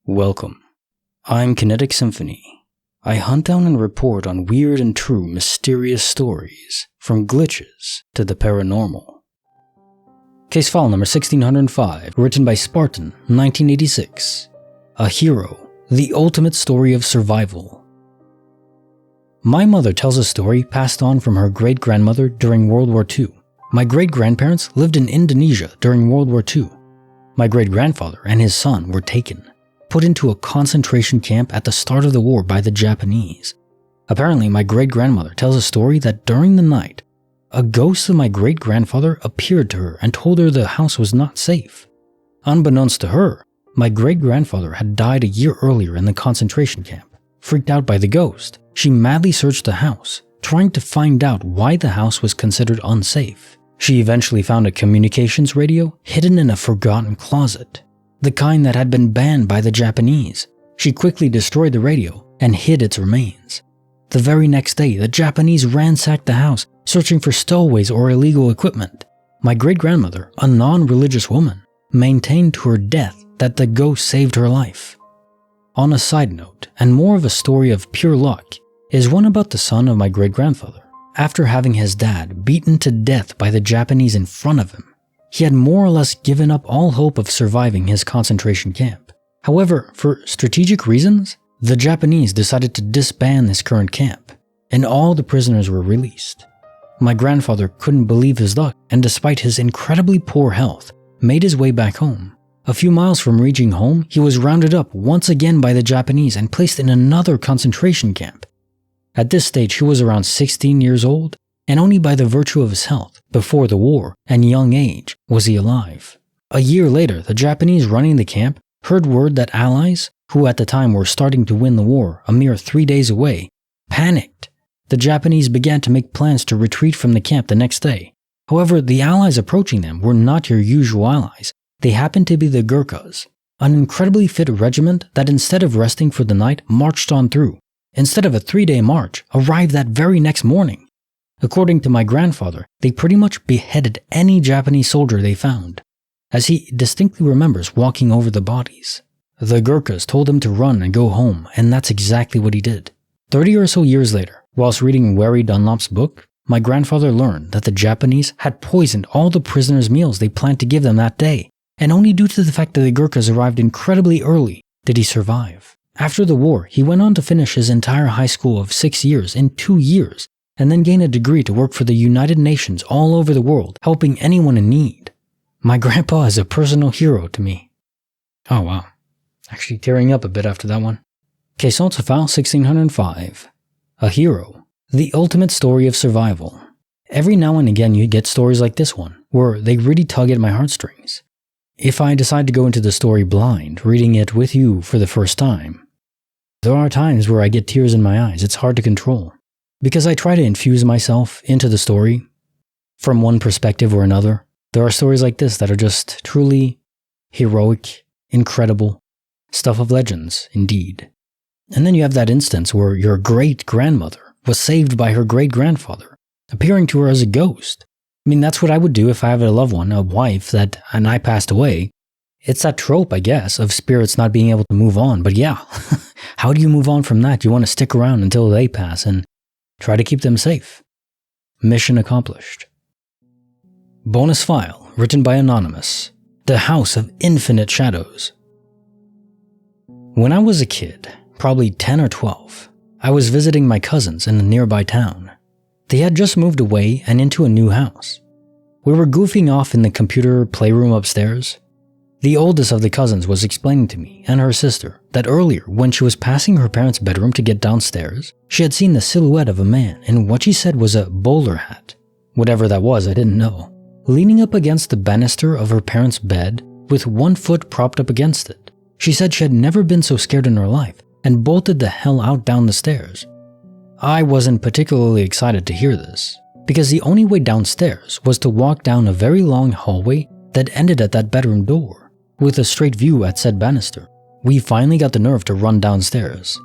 Welcome. I'm Kinetic Symphony. I hunt down and report on weird and true mysterious stories, from glitches to the paranormal. Case file number 1605, written by Spartan, 1986. A Hero, the Ultimate Story of Survival. My mother tells a story passed on from her great-grandmother during World War II. My great-grandparents lived in Indonesia during World War II. My great-grandfather and his son were taken, put into a concentration camp at the start of the war by the Japanese. Apparently, my great-grandmother tells a story that during the night, a ghost of my great-grandfather appeared to her and told her the house was not safe. Unbeknownst to her, my great-grandfather had died a year earlier in the concentration camp. Freaked out by the ghost, she madly searched the house, trying to find out why the house was considered unsafe. She eventually found a communications radio hidden in a forgotten closet, the kind that had been banned by the Japanese. She quickly destroyed the radio and hid its remains. The very next day, the Japanese ransacked the house, searching for stowaways or illegal equipment. My great-grandmother, a non-religious woman, maintained to her death that the ghost saved her life. On a side note, and more of a story of pure luck, is one about the son of my great-grandfather. After having his dad beaten to death by the Japanese in front of him, he had more or less given up all hope of surviving his concentration camp. However, for strategic reasons, the Japanese decided to disband this current camp, and all the prisoners were released. My grandfather couldn't believe his luck, and despite his incredibly poor health, made his way back home. A few miles from reaching home, he was rounded up once again by the Japanese and placed in another concentration camp. At this stage, he was around 16 years old, and only by the virtue of his health, before the war, and young age, was he alive. A year later, the Japanese running the camp heard word that allies, who at the time were starting to win the war a mere 3 days away, panicked. The Japanese began to make plans to retreat from the camp the next day. However, the allies approaching them were not your usual allies. They happened to be the Gurkhas, an incredibly fit regiment that instead of resting for the night, marched on through. Instead of a 3-day march, arrived that very next morning. According to my grandfather, they pretty much beheaded any Japanese soldier they found, as he distinctly remembers walking over the bodies. The Gurkhas told him to run and go home, and that's exactly what he did. 30 or so years later, whilst reading Wary Dunlop's book, my grandfather learned that the Japanese had poisoned all the prisoners' meals they planned to give them that day, and only due to the fact that the Gurkhas arrived incredibly early did he survive. After the war, he went on to finish his entire high school of 6 years in 2 years, and then gain a degree to work for the United Nations all over the world, helping anyone in need. My grandpa is a personal hero to me. Oh wow, actually tearing up a bit after that one. Case file 1605. A Hero, the Ultimate Story of Survival. Every now and again you get stories like this one, where they really tug at my heartstrings. If I decide to go into the story blind, reading it with you for the first time, there are times where I get tears in my eyes. It's hard to control. Because I try to infuse myself into the story from one perspective or another. There are stories like this that are just truly heroic, incredible, stuff of legends, indeed. And then you have that instance where your great-grandmother was saved by her great-grandfather, appearing to her as a ghost. I mean, that's what I would do if I have a loved one, a wife, and I passed away. It's that trope, I guess, of spirits not being able to move on. But yeah, how do you move on from that? You want to stick around until they pass and try to keep them safe. Mission accomplished. Bonus file, written by Anonymous. The House of Infinite Shadows. When I was a kid, probably 10 or 12, I was visiting my cousins in a nearby town. They had just moved away and into a new house. We were goofing off in the computer playroom upstairs. The oldest of the cousins was explaining to me and her sister that earlier, when she was passing her parents' bedroom to get downstairs, she had seen the silhouette of a man in what she said was a bowler hat. Whatever that was, I didn't know. Leaning up against the banister of her parents' bed, with one foot propped up against it. She said she had never been so scared in her life and bolted the hell out down the stairs. I wasn't particularly excited to hear this, because the only way downstairs was to walk down a very long hallway that ended at that bedroom door, with a straight view at said banister. We finally got the nerve to run downstairs.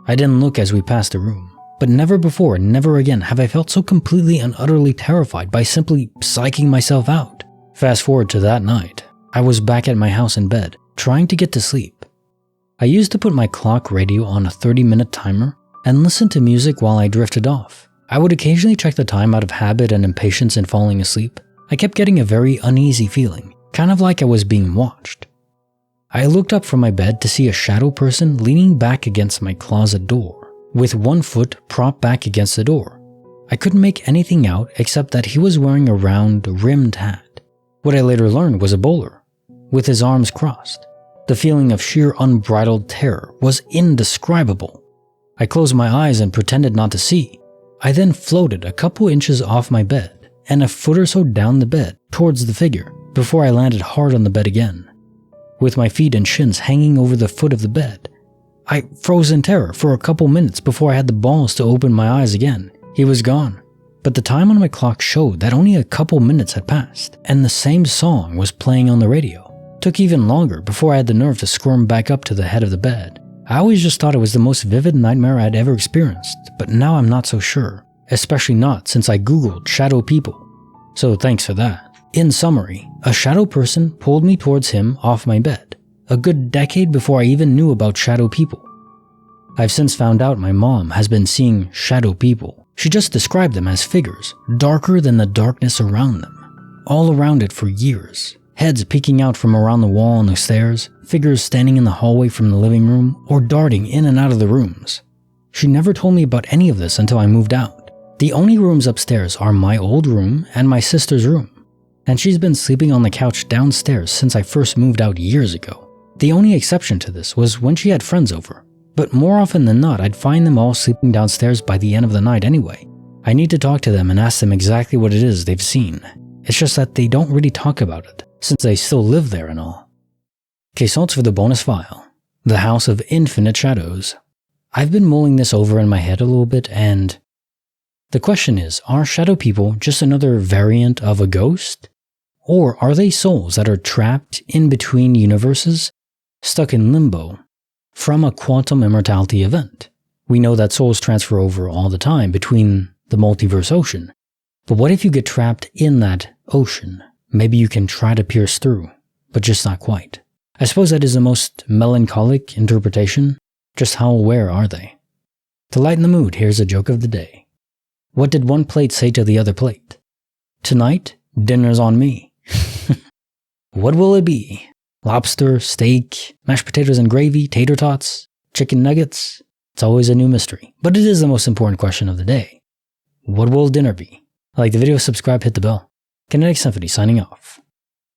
I didn't look as we passed the room, but never before and never again have I felt so completely and utterly terrified by simply psyching myself out. Fast forward to that night, I was back at my house in bed, trying to get to sleep. I used to put my clock radio on a 30-minute timer and listen to music while I drifted off. I would occasionally check the time out of habit and impatience in falling asleep. I kept getting a very uneasy feeling, kind of like I was being watched. I looked up from my bed to see a shadow person leaning back against my closet door, with one foot propped back against the door. I couldn't make anything out except that he was wearing a round, rimmed hat. What I later learned was a bowler, with his arms crossed. The feeling of sheer unbridled terror was indescribable. I closed my eyes and pretended not to see. I then floated a couple inches off my bed and a foot or so down the bed towards the figure before I landed hard on the bed again. With my feet and shins hanging over the foot of the bed, I froze in terror for a couple minutes before I had the balls to open my eyes again. He was gone, but the time on my clock showed that only a couple minutes had passed, and the same song was playing on the radio. It took even longer before I had the nerve to squirm back up to the head of the bed. I always just thought it was the most vivid nightmare I'd ever experienced, but now I'm not so sure, especially not since I googled shadow people. So thanks for that. In summary, a shadow person pulled me towards him off my bed, a good decade before I even knew about shadow people. I've since found out my mom has been seeing shadow people. She just described them as figures, darker than the darkness around them, all around it for years. Heads peeking out from around the wall on the stairs, figures standing in the hallway from the living room, or darting in and out of the rooms. She never told me about any of this until I moved out. The only rooms upstairs are my old room and my sister's room, and she's been sleeping on the couch downstairs since I first moved out years ago. The only exception to this was when she had friends over, but more often than not I'd find them all sleeping downstairs by the end of the night anyway. I need to talk to them and ask them exactly what it is they've seen. It's just that they don't really talk about it, since they still live there and all. Questions for the bonus file. The House of Infinite Shadows. I've been mulling this over in my head a little bit, and the question is, are shadow people just another variant of a ghost? Or are they souls that are trapped in between universes, stuck in limbo, from a quantum immortality event? We know that souls transfer over all the time between the multiverse ocean, but what if you get trapped in that ocean? Maybe you can try to pierce through, but just not quite. I suppose that is the most melancholic interpretation. Just how aware are they? To lighten the mood, here's a joke of the day. What did one plate say to the other plate? Tonight, dinner's on me. What will it be? Lobster, steak, mashed potatoes and gravy, tater tots, chicken nuggets? It's always a new mystery, but it is the most important question of the day. What will dinner be? Like the video, subscribe, hit the bell. Kinetic Symphony signing off.